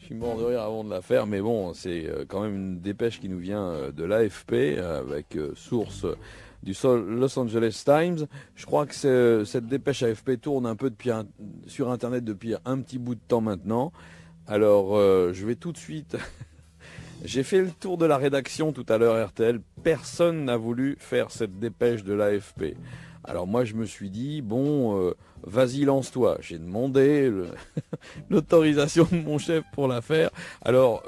suis mort de rire avant de la faire, mais bon, c'est quand même une dépêche qui nous vient de l'AFP, avec source du Los Angeles Times. Je crois que cette dépêche AFP tourne un peu sur Internet depuis un petit bout de temps maintenant. Alors, je vais tout de suite... J'ai fait le tour de la rédaction tout à l'heure RTL. Personne n'a voulu faire cette dépêche de l'AFP. Alors moi, je me suis dit, bon, vas-y, lance-toi. J'ai demandé l'autorisation de mon chef pour la faire. Alors,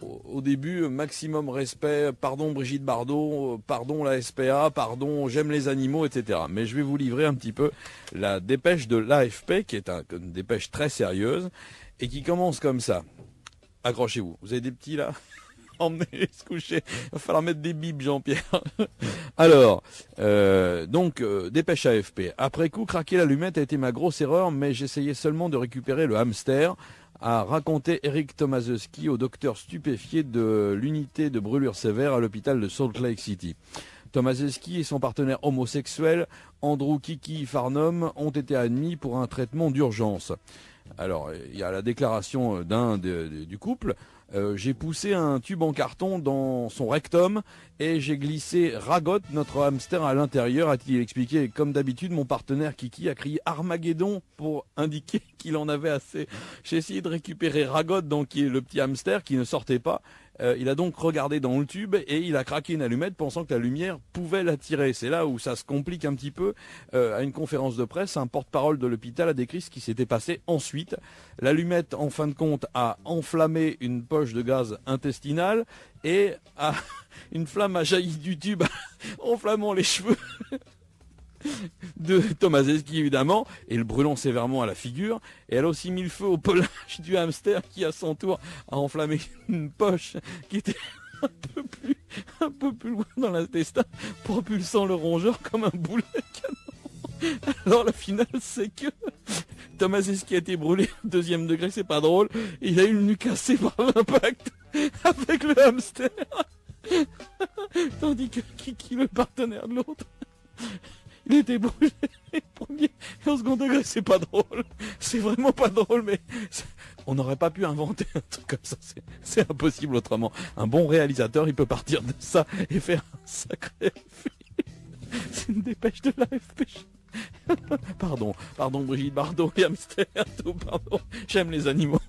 au début, maximum respect, pardon Brigitte Bardot, pardon la SPA, pardon, j'aime les animaux, etc. Mais je vais vous livrer un petit peu la dépêche de l'AFP, qui est une dépêche très sérieuse, et qui commence comme ça. Accrochez-vous. Vous avez des petits là? Emmenez se coucher. Il va falloir mettre des bips, Jean-Pierre. Alors, dépêche AFP. Après coup, craquer l'allumette a été ma grosse erreur, mais j'essayais seulement de récupérer le hamster, a raconté Eric Tomaszewski au docteur stupéfié de l'unité de brûlure sévère à l'hôpital de Salt Lake City. Tomaszewski et son partenaire homosexuel, Andrew Kiki Farnum, ont été admis pour un traitement d'urgence. Alors, il y a la déclaration du couple. J'ai poussé un tube en carton dans son rectum et j'ai glissé Ragot, notre hamster, à l'intérieur, a-t-il expliqué. Comme d'habitude, mon partenaire Kiki a crié Armageddon pour indiquer qu'il en avait assez. J'ai essayé de récupérer Ragot, donc qui est le petit hamster qui ne sortait pas. Il a donc regardé dans le tube et il a craqué une allumette pensant que la lumière pouvait l'attirer. C'est là où ça se complique un petit peu. À une conférence de presse, un porte-parole de l'hôpital a décrit ce qui s'était passé ensuite. L'allumette, en fin de compte, a enflammé une poche de gaz intestinal et une flamme a jailli du tube, enflammant les cheveux de Tomaszewski évidemment, et le brûlant sévèrement à la figure. Et elle a aussi mis le feu au pelage du hamster qui à son tour a enflammé une poche qui était un peu plus loin dans l'intestin, propulsant le rongeur comme un boulet de canon. Alors la finale, c'est que Tomaszewski a été brûlé au 2e degré, c'est pas drôle, il a eu le nez cassé par l'impact avec le hamster, tandis que Kiki, le partenaire de l'autre, il était brûlé premier et au 2e degré. C'est pas drôle, c'est vraiment pas drôle, mais on n'aurait pas pu inventer un truc comme ça, c'est impossible autrement. Un bon réalisateur, il peut partir de ça et faire un sacré film. C'est une dépêche de l'AFP. Pardon Brigitte Bardot et hamster, tout, pardon, j'aime les animaux.